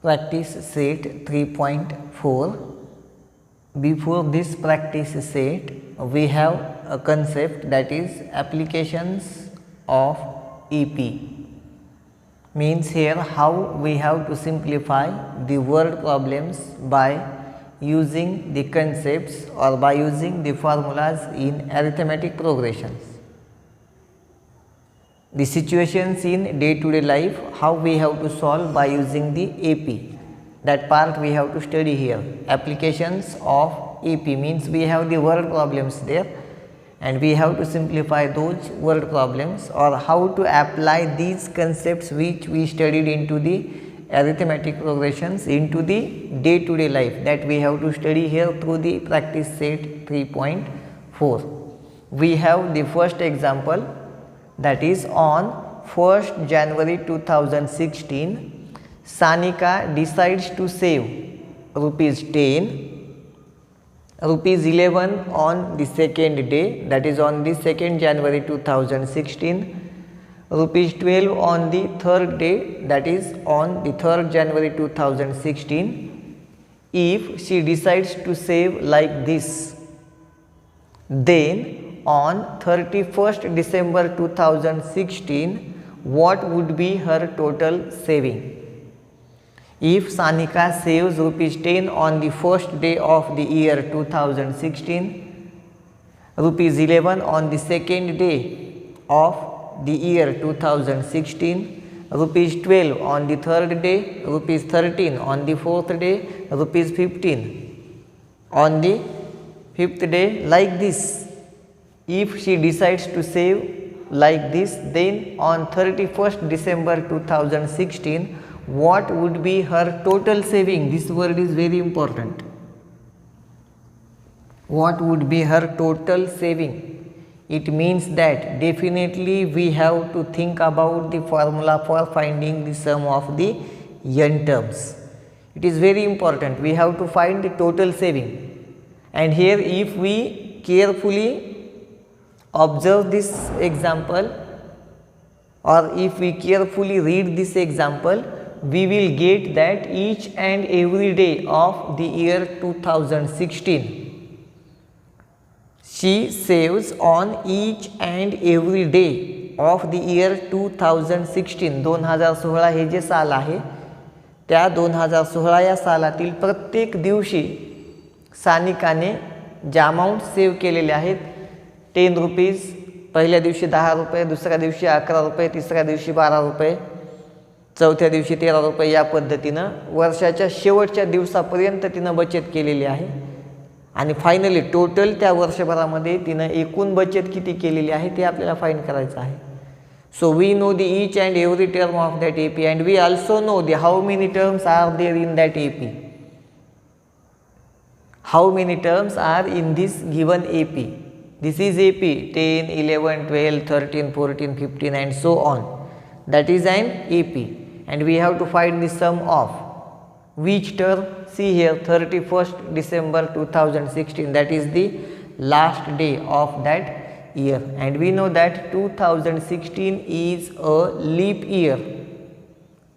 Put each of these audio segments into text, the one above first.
Practice set 3.4. Before this practice set, we have a concept, that is applications of EP. Means here how we have to simplify the word problems by using the concepts or by using the formulas in arithmetic progressions. The situations in day-to-day life, how we have to solve by using the AP. That part we have to study here. Applications of AP means we have the word problems there and we have to simplify those word problems, or how to apply these concepts which we studied into the arithmetic progressions into the day-to-day life, that we have to study here through the practice set 3.4. We have the first example, that is on 1st January 2016, Sanika decides to save rupees 10, rupees 11 on the second day, that is on the 2nd January 2016, rupees 12 on the third day, that is on the 3rd January 2016. If she decides to save like this, then on 31st December 2016, what would be her total saving? If Sanika saves rupees 10 on the first day of the year 2016, rupees 11 on the second day of the year 2016, rupees 12 on the third day, rupees 13 on the fourth day, rupees 15 on the fifth day, like this. If she decides to save like this, then on 31st December 2016, what would be her total saving? This word is very important. What would be her total saving? It means that definitely we have to think about the formula for finding the sum of the n terms. It is very important. We have to find the total saving. And here if we carefully observe this example, or if we carefully read this example, we will get that each and every day of the year 2016, she saves on each and every day of the year 2016. 2016 हे जे साल आहे त्या 2016 या सालातील प्रत्येक दिवशी सानिकाने ज्या amount save केलेले आहेत, 10 रुपीज, पहिल्या दिवशी 10 रुपये, दुसऱ्या दिवशी 11 रुपये, तिसऱ्या दिवशी 12 रुपये, चौथ्या दिवशी 13 रुपये, या पद्धतीनं वर्षाच्या शेवटच्या दिवसापर्यंत तिनं बचत केलेली आहे. आणि फायनली टोटल त्या वर्षभरामध्ये तिनं एकूण बचत किती केलेली आहे ते आपल्याला फाइंड करायचं आहे. So we know the each and every term of that AP and we also know the how many terms are there in that AP. How many terms are in this given AP. This is AP 10, 11, 12, 13, 14, 15 and so on. That is an AP and we have to find the sum of which term? See here, 31st December 2016, that is the last day of that year, and we know that 2016 is a leap year.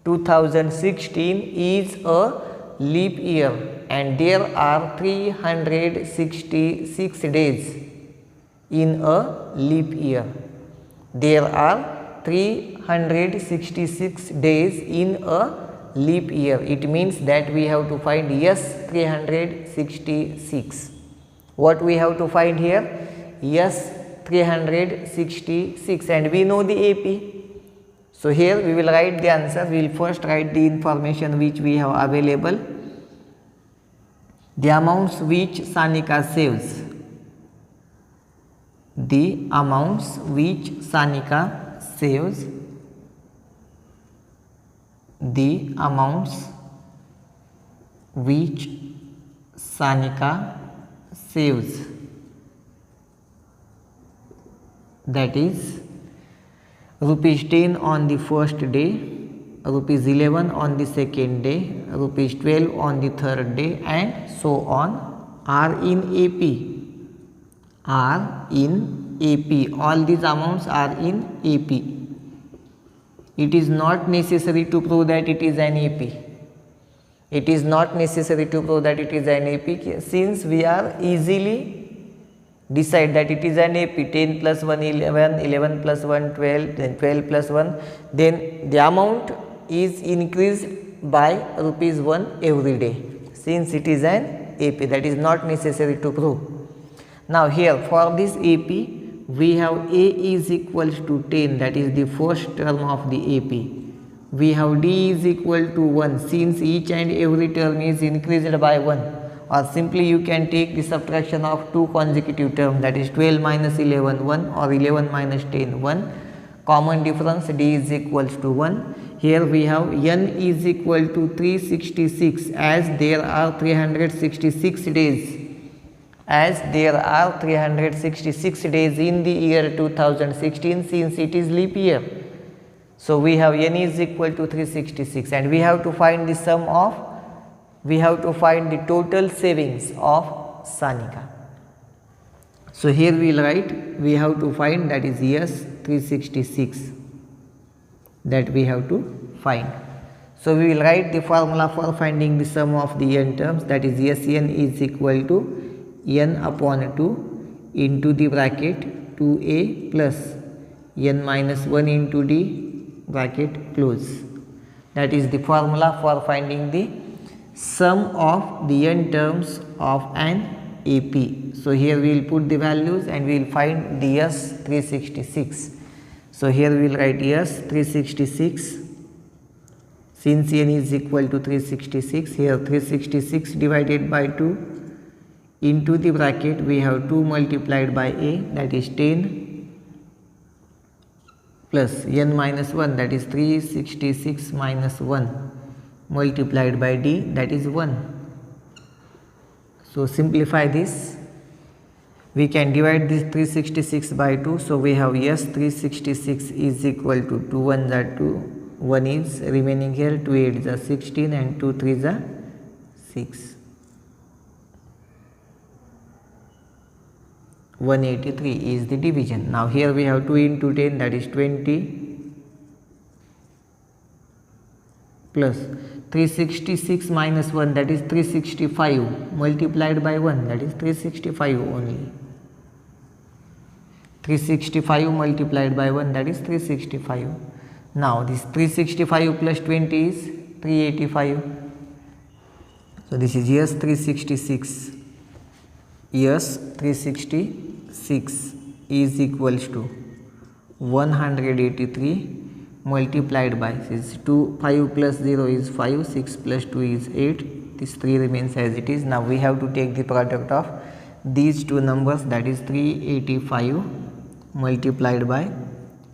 2016 is a leap year and there are 366 days in a leap year. There are 366 days in a leap year. It means that we have to find 366. What we have to find here? 366, and we know the AP. So here we will write the answer. We will first write the information which we have available. The amounts which Sanika saves. The amounts which Sanika saves, the amounts which Sanika saves, that is rupees 10 on the first day, rupees 11 on the second day, rupees 12 on the third day and so on, are in AP. Are in AP. All these amounts are in AP. It is not necessary to prove that it is an AP. It is not necessary to prove that it is an AP, since we are easily decide that it is an AP. 10 plus 1 11, 11 plus 1 12, then 12 plus 1, then the amount is increased by rupees 1 every day, since it is an AP. That is not necessary to prove. Now here for this AP we have A is equals to 10, that is the first term of the AP. We have D is equal to 1, since each and every term is increased by 1, or simply you can take the subtraction of two consecutive terms, that is 12 minus 11 1, or 11 minus 10 1. Common difference, D is equals to 1. Here we have N is equal to 366, as there are 366 days. As there are 366 days in the year 2016, since it is leap year. So we have N is equal to 366, and we have to find the sum of, we have to find the total savings of Sanika. So here we will write, we have to find, that is yes 366, that we have to find. So we will write the formula for finding the sum of the n terms, that is Sn is equal to n upon 2 into the bracket 2a plus n minus 1 into d bracket close. That is the formula for finding the sum of the n terms of an AP. So here we will put the values and we will find the S 366. So here we will write S 366, since n is equal to 366, here 366 divided by 2 into the bracket we have 2 multiplied by a, that is 10, plus n minus 1, that is 366 minus 1 multiplied by d, that is 1. So simplify this, we can divide this 366 by 2. So we have yes 366 is equal to 2 1 are 2, 1 is remaining here, 2 8 are 16 and 2 3 are 6. 183 is the division. Now here we have 2 into 10, that is 20, plus 366 minus 1, that is 365 multiplied by 1, that is 365 only. 365 multiplied by 1, that is 365. Now this 365 plus 20 is 385. So this is yes 366. Yes 366 is equals to 183 multiplied by, is 2, 5 plus 0 is 5, 6 plus 2 is 8, this 3 remains as it is. Now we have to take the product of these two numbers, that is 385 multiplied by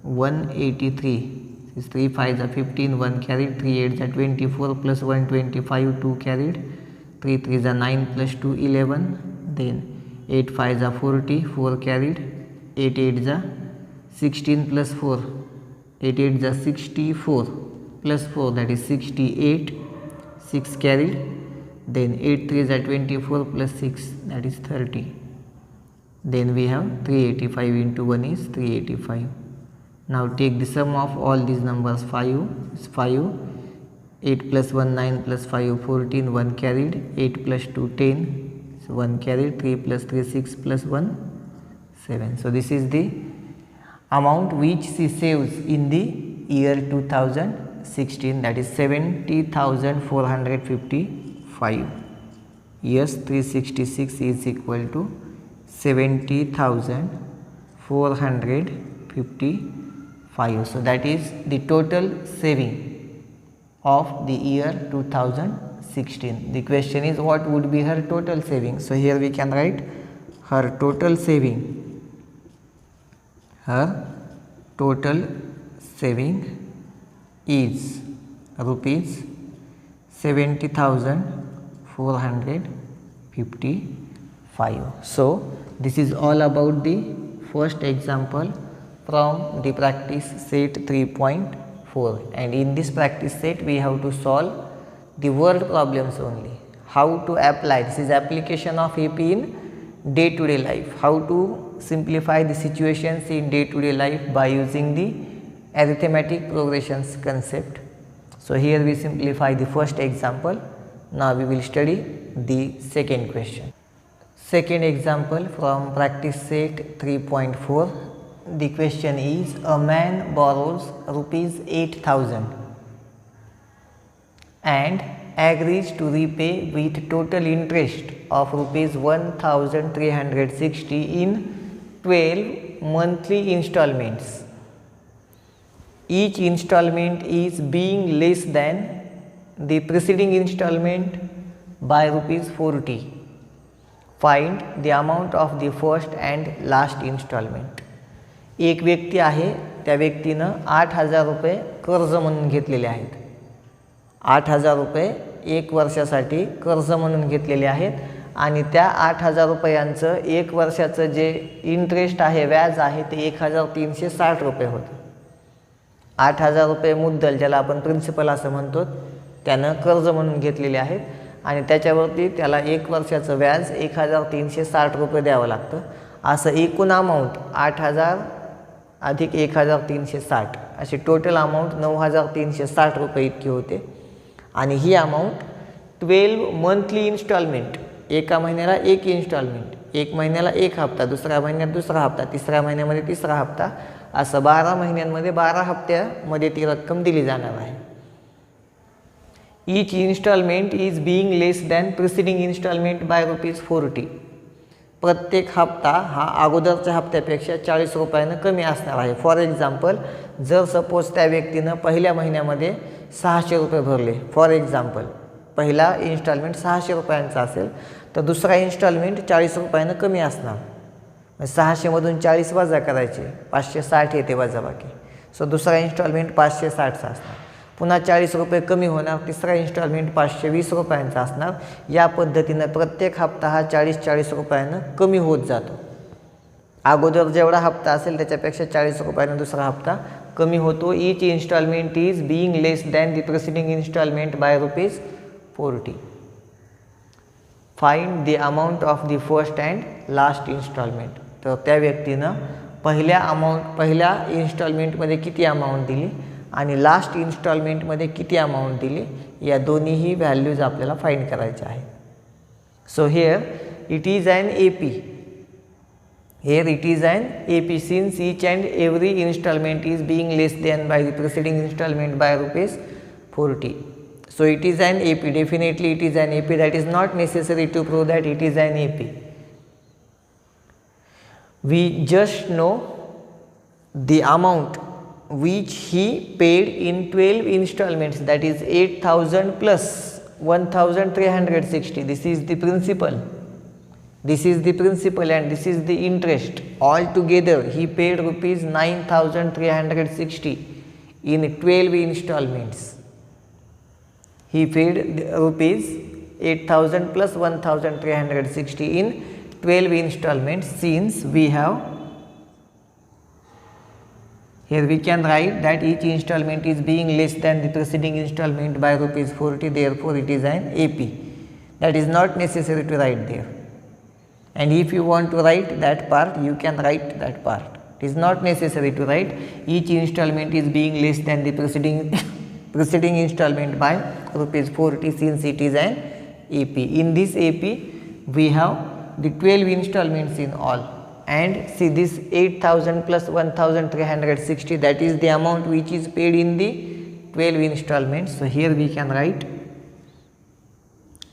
183, is 3 5s are 15, 1 carried, 3 8s are 24 plus 125, 2 carried, 3 3s are 9 plus 2 11, then 8 5s are 40, 4 carried, 8 8s are 16 plus 4, 8 8s are 64 plus 4, that is 68, 6 carried, then 8 3s are 24 plus 6, that is 30. Then we have 385 into 1 is 385. Now take the sum of all these numbers, 5 is 5, 8 plus 1 9 plus 5 14, 1 carried, 8 plus 2 10, so 1 carried, 3 plus 3 6 plus 1 7. So this is the amount which she saves in the year 2016, that is 70,455. Yes 366 is equal to 70,455. So that is the total saving of the year 2016. The question is, what would be her total saving? So here we can write her total saving. Her total saving is rupees 70,455. So this is all about the first example from the practice set 3.4, and in this practice set we have to solve the word problems only. How to apply, this is application of AP in day to day life. How to simplify the situations in day to day life by using the arithmetic progressions concept. So here we simplify the first example. Now we will study the second question. Second example from practice set 3.4. The question is, a man borrows rupees 8,000 and agrees to repay with total interest of rupees 1,360 in 12 monthly installments. Each installment is being less than the preceding installment by rupees 40. Find the amount of the first and last installment. एक व्यक्ती आहे, त्या व्यक्तीनं 8,000 रुपये कर्ज म्हणून घेतलेले आहेत. 8,000 रुपये 1 वर्षासाठी कर्ज म्हणून घेतलेले आहेत आणि त्या 8,000 रुपयांचं 1 वर्षाचं जे इंटरेस्ट आहे, व्याज आहे, ते 1,360 रुपये होतं. 8,000 रुपये मुद्दल, ज्याला आपण प्रिन्सिपल असं म्हणतो, त्यानं कर्ज म्हणून घेतलेले आहेत आणि त्याच्यावरती त्याला 1 वर्षाचं व्याज 1,360 रुपये द्यावं लागतं. असं एकूण अमाऊंट 8,000 अधिक 1,360 अशी टोटल अमाऊंट 9,360 रुपये इतकी होते. आणि ही अमाऊंट 12 मंथली इन्स्टॉलमेंट, एका महिन्याला एक इन्स्टॉलमेंट, एक महिन्याला एक हप्ता, दुसऱ्या महिन्यात दुसरा हप्ता, तिसऱ्या महिन्यामध्ये तिसरा हप्ता, असं 12 महिन्यांमध्ये 12 हप्त्यामध्ये ती रक्कम दिली जाणार आहे. Each instalment is being less than preceding instalment by rupees 40. प्रत्येक हप्ता हा अगोदरच्या हप्त्यापेक्षा 40 रुपयानं कमी असणार आहे. फॉर एक्झाम्पल, जर सपोज त्या व्यक्तीनं पहिल्या महिन्यामध्ये 600 रुपये भरले, फॉर एक्झाम्पल पहिला इन्स्टॉलमेंट 600 रुपयांचा असेल, तर दुसरा इन्स्टॉलमेंट 40 रुपयानं कमी असणार. 600मधून 40 वजा करायचे, 560 येते वजाबाकी. सो दुसरा इन्स्टॉलमेंट 560चा असणार. पुन्हा 40 रुपये कमी होणार, तिसरा इन्स्टॉलमेंट 520 रुपयांचा असणार. या पद्धतीनं प्रत्येक हप्ता हा 40-40 रुपयानं कमी होत जातो. अगोदर जेवढा हप्ता असेल त्याच्यापेक्षा 40 रुपयानं दुसरा हप्ता कमी होतो. Each instalment is being less than the preceding instalment by rupees 40. Find the amount of the first and last instalment. तर त्या व्यक्तीनं पहिल्या इन्स्टॉलमेंटमध्ये किती अमाऊंट दिली आणि लास्ट इन्स्टॉलमेंटमध्ये किती अमाऊंट दिली, या दोन्हीही व्हॅल्यूज आपल्याला फाइंड करायच्या आहे. So here it is an AP. Here it is an AP since each and every installment is being less than by the preceding installment by rupees 40. So it is an AP. Definitely it is an AP. That is not necessary to prove that it is an AP. We just know the amount which he paid in 12 installments, that is 8,000 plus 1,360. This is the principal. This is the principal and this is the interest. All together he paid rupees 9,360 in 12 installments. He paid rupees 8,000 plus 1,360 in 12 installments. Since we have, here we can write that each installment is being less than the preceding installment by rupees 40, therefore it is an AP. That is not necessary to write there. And if you want to write that part, you can write that part. It is not necessary to write each installment is being less than the preceding installment by rupees 40, since it is an AP. In this AP, we have the 12 installments in all. And see, this 8,000 plus 1,360, that is the amount which is paid in the 12 installments. So here we can write,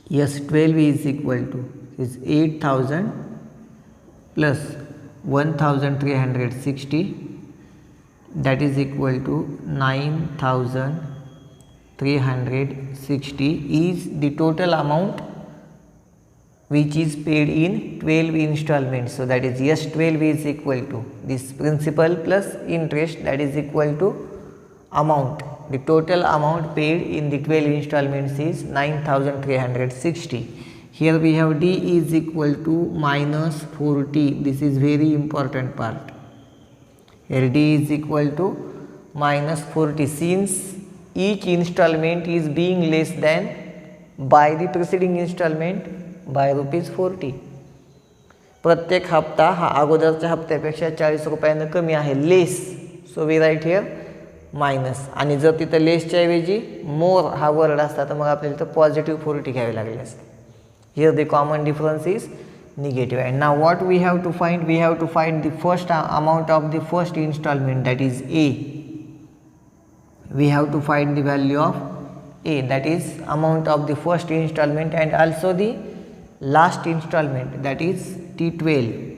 yes, 12 is equal to is 8,000 plus 1,360, that is equal to 9,360 is the total amount which is paid in 12 installments. So that is, yes, 12 is equal to this principal plus interest, that is equal to amount. The total amount paid in the 12 installments is 9,360. Here we have D is equal to minus 40. This is very important part. Here D is equal to minus 40, since each installment is being less than by the preceding installment by rupees 40. प्रत्येक हप्ता हा अगोदरच्या हप्त्यापेक्षा 40 रुपयानं कमी आहे, less. So we write here minus, आणि जर तिथं लेसच्या ऐवजी मोर हा वर्ड असता तर मग आपल्याला इथं पॉझिटिव्ह 40 घ्यावे लागले असते. Here the common difference is negative. And now what we have to find? We have to find the first amount of the first installment, that is A. We have to find the value of A, that is amount of the first installment, and also the last installment, that is T12.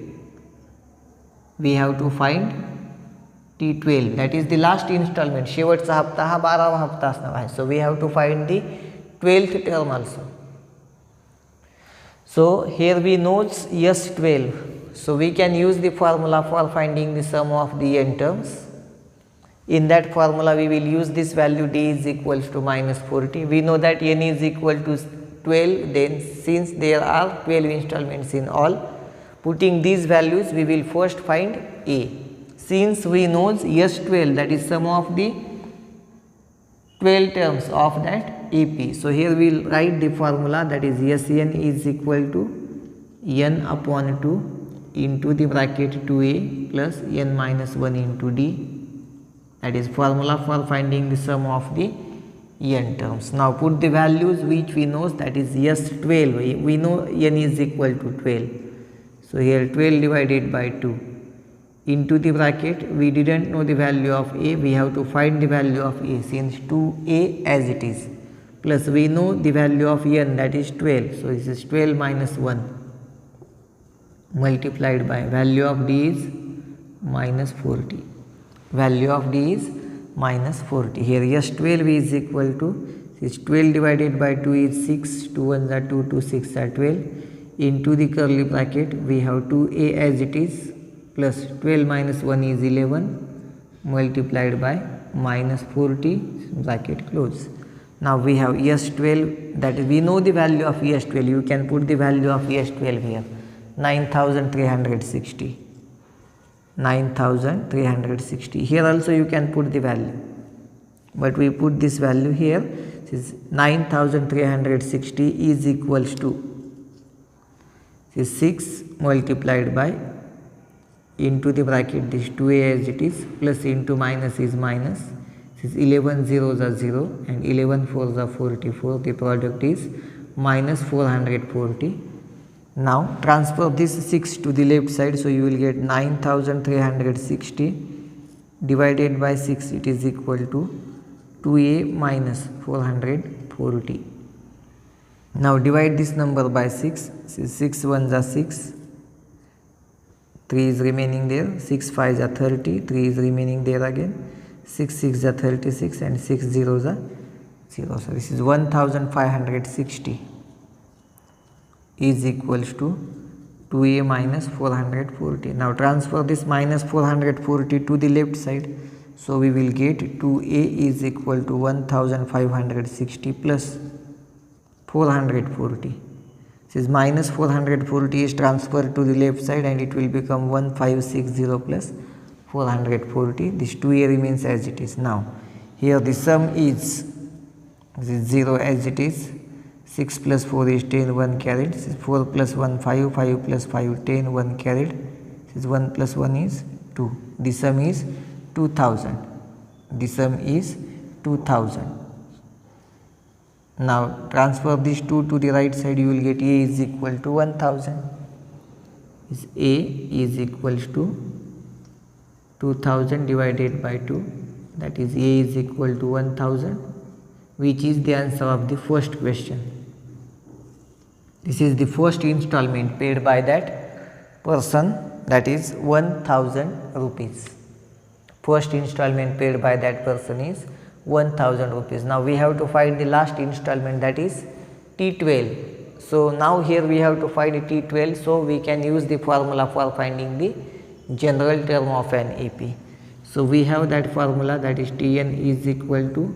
We have to find T12, that is the last installment. शेवटचा हप्ता हा 12वा हप्ता असणार आहे. So we have to find the 12th term also. So here we knows S12. So we can use the formula for finding the sum of the n terms. In that formula we will use this value d is equals to minus 40. We know that n is equal to 12. Then since there are 12 installments in all, putting these values we will first find A. Since we knows S12, that is sum of the 12 terms of that AP. So here we will write the formula, that is Sn is equal to n upon 2 into the bracket 2a plus n minus 1 into d. That is formula for finding the sum of the n terms. Now put the values which we know, that is S12. We know n is equal to 12. So here 12 divided by 2 into the bracket. We didn't know the value of A, we have to find the value of A, since 2a as it is, plus we know the value of n, that is 12. So this is 12 minus 1 multiplied by value of D is minus 40. Value of D is minus 40. Here S12 is equal to, this 12 divided by 2 is 6, 2 1s are 2, 2 6 are 12, into the curly bracket we have 2a as it is plus 12 minus 1 is 11 multiplied by minus 40, bracket close. Now we have S12, that we know the value of S12. You can put the value of S12 here, 9360. 9360. Here also you can put the value, but we put this value here. This is 9360 is equals to, this is 6 multiplied by into the bracket this 2a as it is, plus into minus is minus. This is 11 zeros are 0 and 11 fours are 44. The product is minus 440. Now transfer this 6 to the left side, so you will get 9360 divided by 6, it is equal to 2a minus 440. Now divide this number by 6. 6 ones are 6, 3 is remaining there, 6 5s are 30, 3 is remaining there again, 6 6 are 36 and 6 zeros are 0. So this is 1560 is equals to 2a minus 440. Now transfer this minus 440 to the left side, so we will get 2a is equal to 1560 plus 440. This is minus 440 is transferred to the left side and it will become 1560 plus 440. This 2a remains as it is. Now here the sum is, this is 0 as it is, 6 plus 4 is 10, 1 carried. This is 4 plus 1 5, 5 plus 5 10, 1 carried. This is 1 plus 1 is 2. The sum is 2000. The sum is 2000. Now transfer this 2 to the right side, you will get a is equal to 1000. Is a is equals to 2000 divided by 2, that is a is equal to 1000, which is the answer of the first question. This is the first installment paid by that person, that is 1000 rupees. First installment paid by that person is 1000 rupees. Now we have to find the last installment, that is T12. So now here we have to find T12, so we can use the formula for finding the general term of an AP. So we have that formula, that is Tn is equal to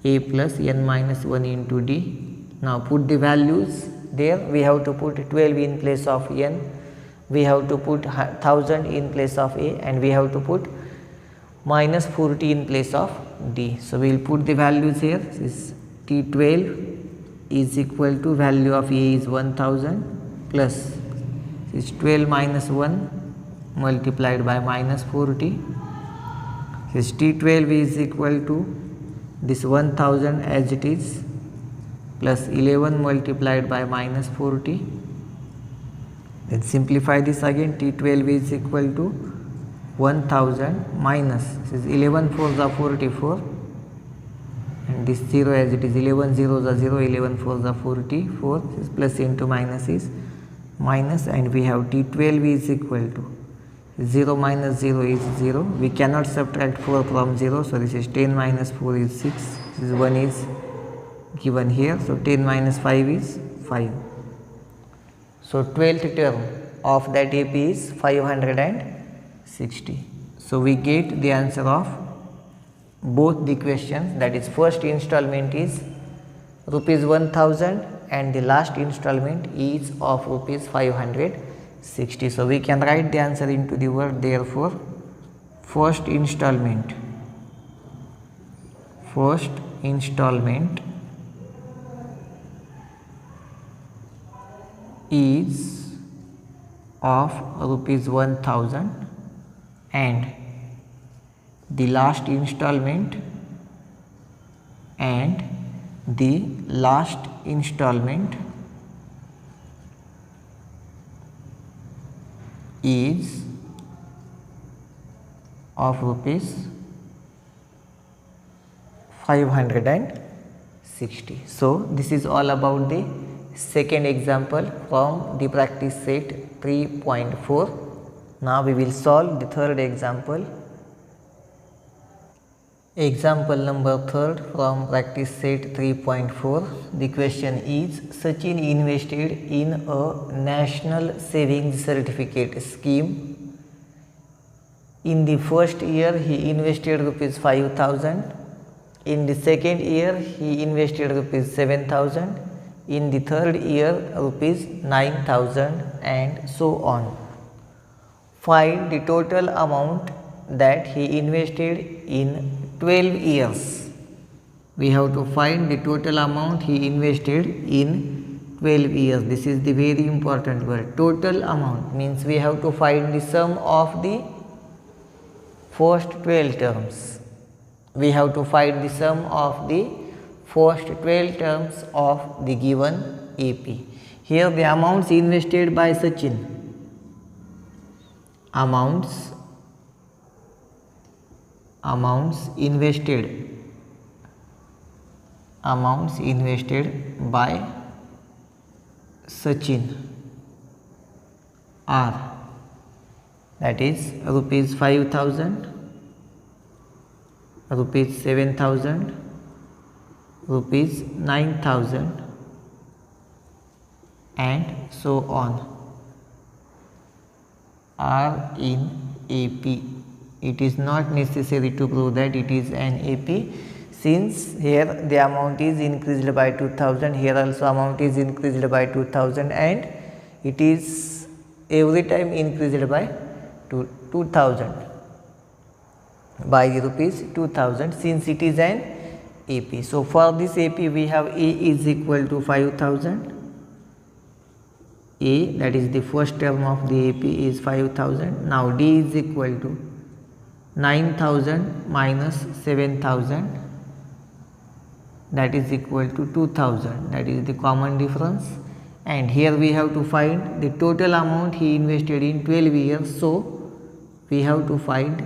a plus n minus 1 into d. Now put the values there. We have to put 12 in place of n, we have to put 1000 in place of a, and we have to put minus 40 in place of d. So we will put the values here. This T12 is equal to value of a is 1000 plus this 12 minus 1 multiplied by minus 40. This T12 is equal to this 1000 as it is plus 11 multiplied by minus 40. Then simplify this again. T12 is equal to 1000 minus, this is 11 4s are 44, and this 0 as it is, 11 zeros are 0, 11 4s are 44, this plus into minus is minus, and we have T12 is equal to 0 minus 0 is 0. We cannot subtract 4 from 0, so this is 10 minus 4 is 6, this is 1 is given here, so 10 minus 5 is 5. So 12th term of that AP is 560. So we get the answer of both the questions, that is first installment is rupees 1000 and the last installment is of rupees 560. So we can write the answer into the word, therefore first installment is of rupees 1000 and the last installment is of rupees 560. So this is all about the second example from the practice set 3.4. Now we will solve the third example. Example number third from practice set 3.4. The question is, Sachin invested in a national savings certificate scheme. In the first year he invested rupees 5,000. In the second year he invested rupees 7,000. In the third year rupees 9,000, and so on. Find the total amount that he invested in 12 years. We have to find the total amount he invested in 12 years. This is the very important word. Total amount means we have to find the sum of the first 12 terms. We have to find the sum of the first 12 terms of the given AP. Here the amounts invested by Sachin. Amounts invested by Sachin are, that is rupees 5,000, rupees 7,000, rupees 9,000, and so on, are in AP. It is not necessary to prove that it is an AP, since here the amount is increased by 2,000, here also amount is increased by 2,000, and it is every time increased by 2,000 by rupees 2,000, since it is an AP. So for this AP we have A is equal to 5,000. A, that is the first term of the AP, is 5,000. Now D is equal to 9,000 minus 7,000, that is equal to 2,000, that is the common difference, and here we have to find the total amount he invested in 12 years. So we have to find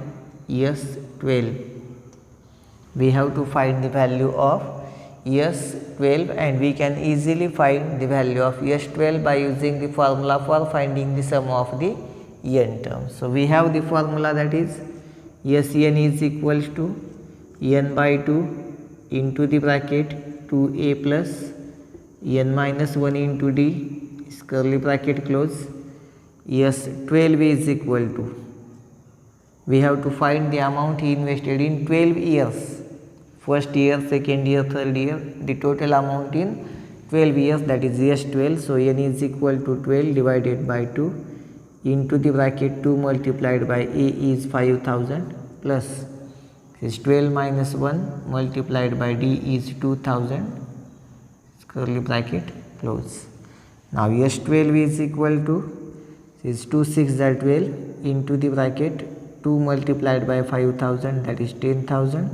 S12. We have to find the value of S12, and we can easily find the value of S12 by using the formula for finding the sum of the n terms. So we have the formula, that is Sn is equals to n by 2 into the bracket 2a plus n minus 1 into d is curly bracket close. S12 is equal to, we have to find the amount he invested in 12 years, first year, second year, third year, the total amount in 12 years, that is S12. So n is equal to 12 divided by 2 into the bracket 2 multiplied by A is 5,000 plus is 12 minus 1 multiplied by D is 2,000, curly bracket close. Now S12 is equal to, is 2 6 are 12 into the bracket 2 multiplied by 5,000, that is 10,000,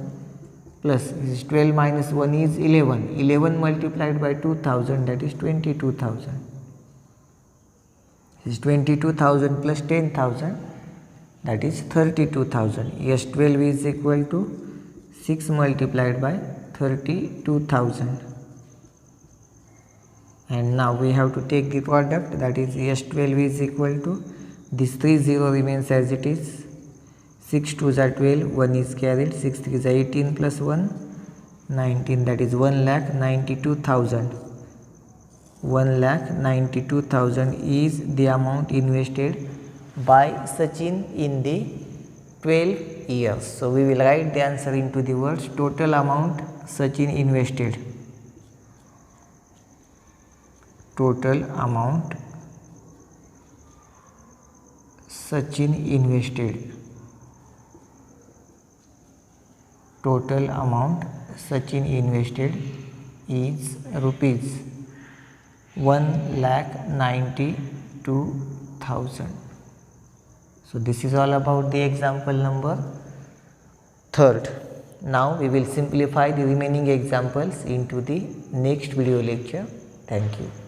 plus this is 12 minus 1 is 11. 11 multiplied by 2,000, that is 22,000. This is 22,000 plus 10,000, that is 32,000. Yes, 12 is equal to 6 multiplied by 32,000. And now we have to take the product, that is S12 is equal to, this 30 remains as it is, 6 2s are 12, 1 is carried, 6 3s are 18 plus 1, 19, that is 1,92,000. 1,92,000 is the amount invested by Sachin in the 12 years. So we will write the answer into the words total amount Sachin invested. Total amount Sachin invested. Total amount Sachin invested is rupees 1,92,000. So this is all about the example number 3. Now we will simplify the remaining examples into the next video lecture. Thank you.